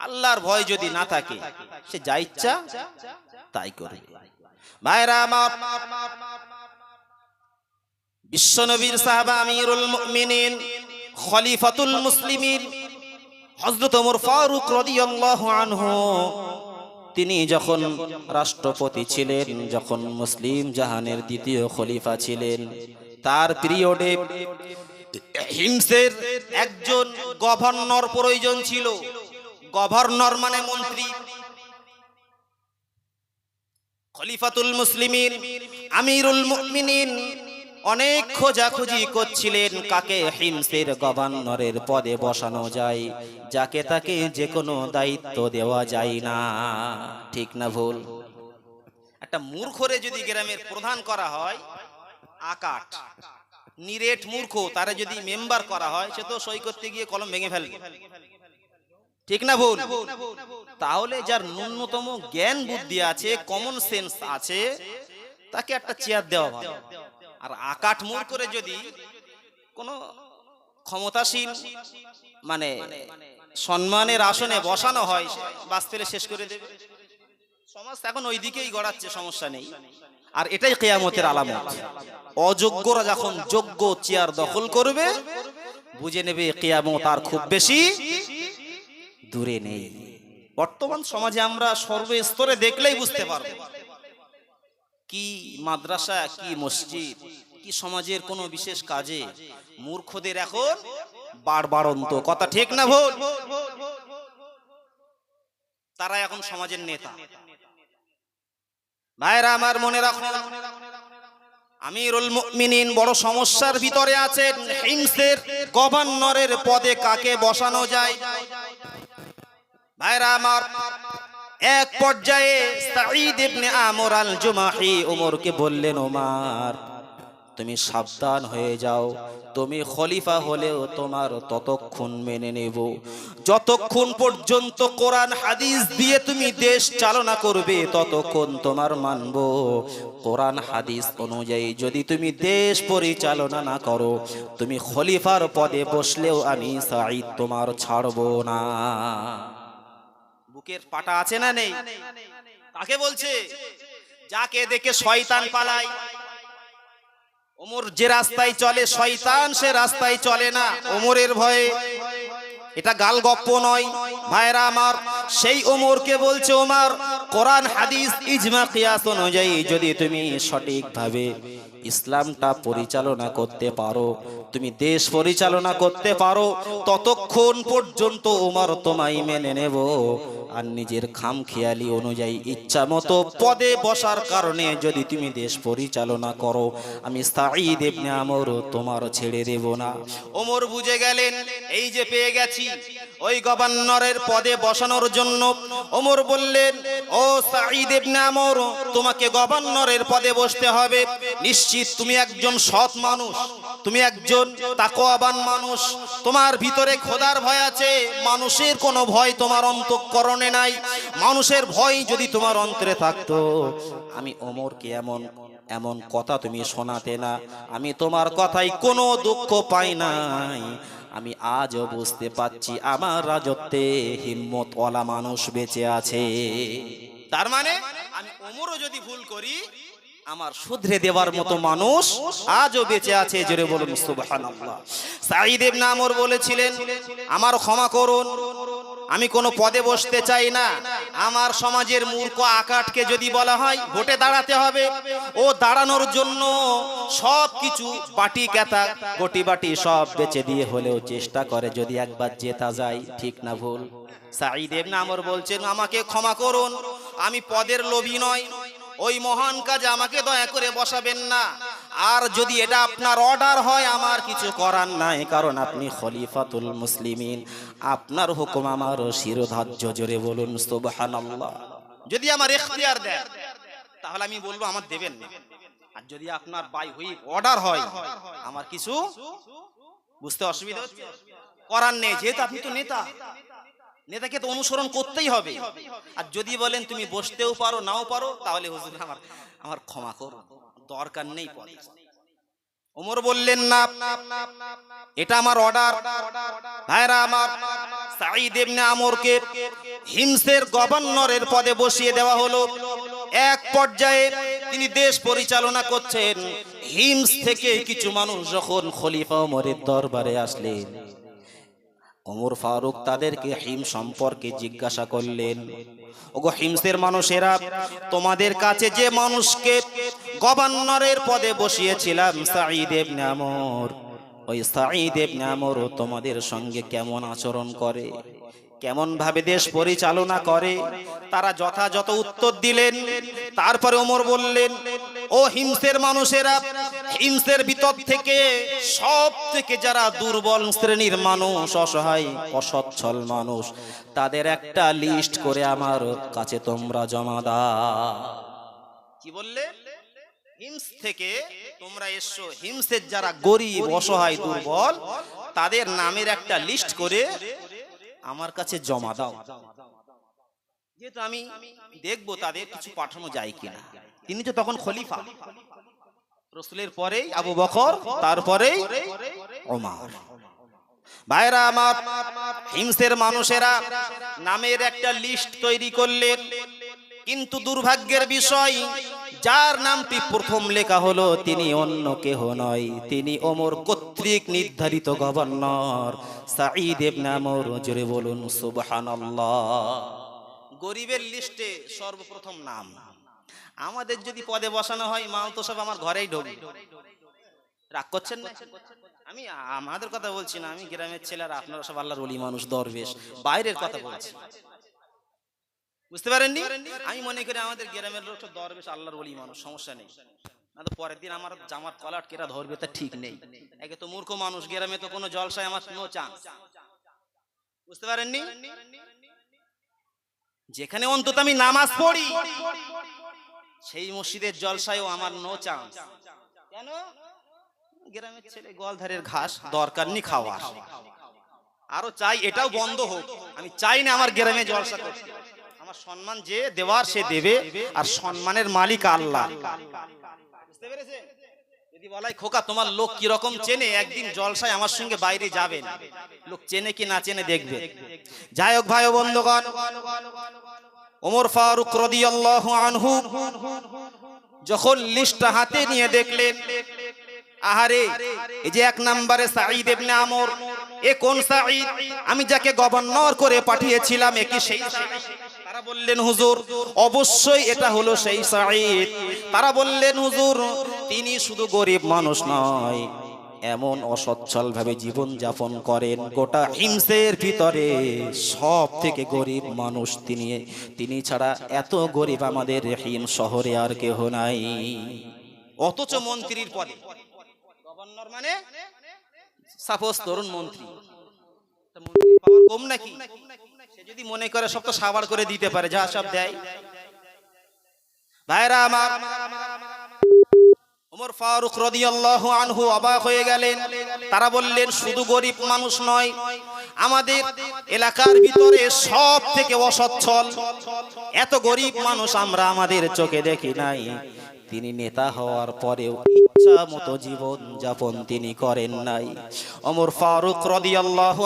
আল্লাহর ভয় যদি না থাকে সে যা ইচ্ছা তাই করবে। ভাইরা আমার, বিশ্বনবীর সাহাবা আমিরুল মুমিনিন খলিফাতুল মুসলিমিন হযরত ওমর ফারুক রাদিয়াল্লাহু আনহু, তিনি যখন রাষ্ট্রপতি ছিলেন, যখন মুসলিম জাহানের দ্বিতীয় খলিফা ছিলেন, তার পিরিয়ডে হিমসের একজন গভর্নর প্রয়োজন ছিল। গভর্নর মানে মন্ত্রী। খলিফাতুল মুসলিমিন আমিরুল মুমিনিন অনেক খোঁজাখুঁজি করছিলেন কাকে হিমসের গভর্নরের পদে বসানো যায়, যাকে তাকে যে কোনো দায়িত্ব দেওয়া যায় না। ঠিক না ভুল? একটা মূর্খরে যদি গ্রামের প্রধান করা হয়, আকাট নিরেট মূর্খ, তারা যদি মেম্বার করা হয়, সে তো সই করতে গিয়ে কলম ভেঙে ফেলবে। ঠিক না ভুল? তাহলে যার ন্যূনতম জ্ঞান বুদ্ধি আছে, কমন সেন্স আছে, তাকে একটা চেয়ার দেওয়া ভালো। আর আকাট মূর্খরে যদি কোনো ক্ষমতাসীন মানে সম্মানের আসনে বসানো হয়, বাস পেলে শেষ করে দেবে। সমাজ এখন ওই দিকেই গড়াচ্ছে, সমস্যা নেই। আর এটাই কিয়ামতের আলামত। অযোগ্যরা যখন যোগ্য চেয়ার দখল করবে, বুঝে নেবে কিয়ামত আর খুব বেশি দূরে নেই। বর্তমান সমাজে আমরা সর্বস্তরে দেখলেই বুঝতে পারবো, কি মাদ্রাসা, কি মসজিদ, কি সমাজের কোনো বিশেষ কাজে মূর্খদের এখন বাড়বাড়ন্ত। কথা ঠিক না ভুল? তারা এখন সমাজের নেতা। ভাইরা আমার, মনে রাখুন, আমিরুল মুমিনিন বড় সমস্যার ভিতরে আছেন। হিমসের গভর্নরের পদে কাকে বসানো যায়? ভাইরা আমার, এক পর্যায়ে সাঈদ ইবনে আমর আল জুমাহি ওমরকে বললেন, ওমর তুমি সাবধান হয়ে যাও, তুমি খলিফা হলেও তোমার ততক্ষণ মেনে নেব যতক্ষণ পর্যন্ত কোরআন হাদিস দিয়ে তুমি দেশ চালনা করবে, ততক্ষণ তোমার মানব। কোরআন হাদিস অনুযায়ী যদি তুমি দেশ পরিচালনা না করো, তুমি খলিফার পদে বসলেও আমি সাঈদ তোমার ছাড়ব না। বুকের পাটা আছে না নেই? কাকে বলছে? যাকে দেখে শয়তান পালায়। ওমর যে রাস্তায় চলে শয়তান সে রাস্তায় চলে না ওমরের ভয়ে। এটা গাল গপ্প নয়। ভাইরা আমার, সেই ওমরকে বলছে, ওমর কোরআন হাদিস ইজমা কিয়াস অনুযায়ী যদি তুমি সঠিকভাবে ইসলামটা পরিচালনা করতে পারো, তুমি দেশ পরিচালনা করতে পারো, ততক্ষণ পর্যন্ত ওমর তোমায় মেনে নেব। আর নিজের খামখেয়ালি অনুযায়ী ইচ্ছা মতো পদে বসার কারণে যদি তুমি দেশ পরিচালনা করো, আমি সাঈদ ইবনে আমর তোমার ছেড়ে দেব না। ওমর বুঝে গেলেন এই যে পেয়ে গেছি ওই গভর্নরের পদে বসানোর জন্য। ওমর বললেন, ও সাঈদ ইবনে আমর, তোমাকে গভর্নরের পদে বসতে হবে। নিশ্চিত তুমি একজন সৎ মানুষ, তুমি একজন তাকওয়াবান মানুষ, তোমার ভিতরে খোদার ভয় আছে। মানুষের কোনো ভয় তোমার অন্তঃকরণে নাই। মানুষের ভয় যদি তোমার অন্তরে থাকতো, আমি ওমরকে এমন কথা তুমি শোনাতে না। আমি তোমার কথাই কোনো দুঃখ পাই নাই। আমি আজও বুঝতে পাচ্ছি আমার রাজত্বে হিম্মতওয়ালা মানুষ বেঁচে আছে। তার মানে আমি ওমরও যদি ভুল করি, আমার শুধরে দেওয়ার মতো মানুষ আজও বেঁচে আছে। জোরে বলুন সুবহানাল্লাহ। সাঈদ ইবনে আমর বলেছিলেন, আমার ক্ষমা করুন, আমি কোনো পদে বসতে চাই না। আমার সমাজের মূর্খ আকাটকে যদি বলা হয় ভোটে দাঁড়াতে হবে, ও দাঁড়ানোর জন্য সব কিছু বাটি কেতা গটি বাটি সব বেচে দিয়ে হলেও চেষ্টা করে যদি একবার জেতা যায়। ঠিক না ভুল? সাঈদ ইবনে আমর বলছেন, আমাকে ক্ষমা করুন, আমি পদের লোভী নয়, ওই মহান কাজে আমাকে দয়া করে বসাবেন না। আর যদি এটা আপনার অর্ডার হয়, আমার কিছু করার নাই, কারণ আপনি খলিফাতুল মুসলিমিন, আপনার হুকুম আমার শিরোধার্য। জোরে বলুন সুবহানাল্লাহ। যদি আমার ইখতিয়ার দেন তাহলে আমি বলবো আমার দেবেন না। আর যদি আপনার বাই হুইপ অর্ডার হয়, আমার কিছু বুঝতে অসুবিধা হচ্ছে, করার নেই, যেহেতু আপনি তো নেতা, নেতাকে তো অনুসরণ করতেই হবে। আর যদি বলেন তুমি বসতেও পারো নাও পারো, তাহলে হুজুর আমার ক্ষমা করো, দরকার নেই পদে। ওমর বললেন না, এটা আমার অর্ডার। ভাইরা আমার, সাঈদ ইবনে আমরকে হিমসের গভর্নরের পদে বসিয়ে দেওয়া হলো। এক পর্যায়ে তিনি দেশ পরিচালনা করছেন। হিমস থেকে কিছু মানুষ যখন খলিফা ওমরের দরবারে আসলেন, ওমর ফারুক তাদেরকে হিম সম্পর্কে জিজ্ঞাসা করলেন, ওগো হিমসের মানুষেরা, তোমাদের কাছে যে মানুষকে গভর্নরের পদে বসিয়েছিলাম সাঈদ ইবনে আমর, ওই সাঈদ ইবনে আমর তোমাদের সঙ্গে কেমন আচরণ করে, কেমন ভাবে দেশ পরিচালনা করে? তারা যথাযথ উত্তর দিলেন। তারপরে ওমর বললেন, ও হিমসের মানুষেরা, হিমসের ভিতর থেকে সব থেকে যারা দুর্বল শ্রেণীর মানুষ, অসহায় অসচ্ছল মানুষ, তাদের একটা লিস্ট করে আমার কাছে তোমরা জমা দাও। কি বললে? হিমস থেকে তোমরা এসো, হিমসের যারা গরিব অসহায় দুর্বল তাদের নামের একটা লিস্ট করে আমার কাছে জমা দাও, যেহেতু আমি দেখবো তাদের কিছু পাঠানো যায় কিনা। তিনি তো তখন খলিফা, রাসূলের পরেই আবু বকর, তারপরেই ওমর। ভাইরা আমার, হিমসের মানুষেরা নামের একটা লিস্ট তৈরি করলেন, কিন্তু দুর্ভাগ্যের বিষয়, যার নামটি প্রথম লেখা হলো তিনি অন্য কেহ নয়, তিনি ওমর কর্তৃক নির্ধারিত গভর্নর সাঈদ ইবনে আমর। জোরে বলুন সুবহানাল্লাহ। গরিবের লিস্টে সর্বপ্রথম নাম। আমাদের যদি পদে বসানো হয়, মাল তো সব আমার ঘরেই ঢোকে। রাগ করছেন না? আমি আমাদের কথা বলছি না, আমি গ্রামের ছেলেরা, আপনারা সব আল্লাহর ওলি মানুষ, দরবেশ, বাইরের কথা বলছি। বুঝতে পারেননি? আমি মনে করি আমাদের গ্রামের লোক সব দরবেশ, আল্লাহর ওলি মানুষ, সমস্যা নেই। না তো পরের দিন আমার জামার কলাট কেরা ধরবে তা ঠিক নেই। একে তো মূর্খ মানুষ, গ্রামে তো কোনো জলসায় আমার নো চান্স। বুঝতে পারেননি? যেখানে অন্তত আমি নামাজ পড়ি, সেই মসজিদের জলসায়ও আমার নো চান্স। কেন? গ্রামের ছেলে, গোয়ালধারের ঘাস, দরকার নেই খাওয়া। আরো চাই এটাও বন্ধ হোক। আমি চাই না আমার গ্রামে জলসা করতে। আমার সম্মান যে দেওয়ার সে দেবে, আর সম্মানের মালিক আল্লাহ। বুঝতে পেরেছেন? যদি বলাই খোকা তোমার লোক কি রকম চেনে, একদিন জলসায় আমার সঙ্গে বাইরে যাবেন, লোক চেনে কি না চেনে দেখবে। যাই হোক ভাই ও বন্ধুগণ, ওমর ফারুক রাদিয়াল্লাহু আনহু যখন লিস্টটা হাতে নিয়ে দেখলেন, আহারে, এই যে এক নম্বরে সাঈদ ইবনে আমর, এ কোন সাঈদ? আমি যাকে গভর্নর করে পাঠিয়েছিলাম, এ কি সেই সাঈদ? তারা বললেন, হুজুর অবশ্যই এটা হলো সেই সাঈদ। তারা বললেন, হুজুর তিনি শুধু গরিব মানুষ নয়, এমন অসচ্ছল ভাবে জীবন যাপন করেন, গোটা হিমসের ভিতরে সব থেকে গরিব মানুষ তিনি ছাড়া এত গরিব আমাদের হিম শহরে আর কেহ নাই। অথচ মন্ত্রীর পদে, গভর্নর মানে সাপোজ তরুণ মন্ত্রী, মন্ত্রীর পাওয়ার কম নাকি? সে যদি মনে করে সব তো সাবার করে দিতে পারে, যা সব দেয়। ভাইরা আমার, ওমর ফারুক রাদিয়াল্লাহু আনহু অবাক হয়ে গেলেন। তারা বললেন, শুধু গরিব মানুষ নয়, আমাদের এলাকার ভিতরে সব থেকে অসচ্ছল এত গরিব মানুষ আমরা আমাদের চোখে দেখি নাই। তিনি নেতা হওয়ার পরেও ইচ্ছা মতো জীবন যাপন তিনি করেন নাই। ওমর ফারুক রাদিয়াল্লাহু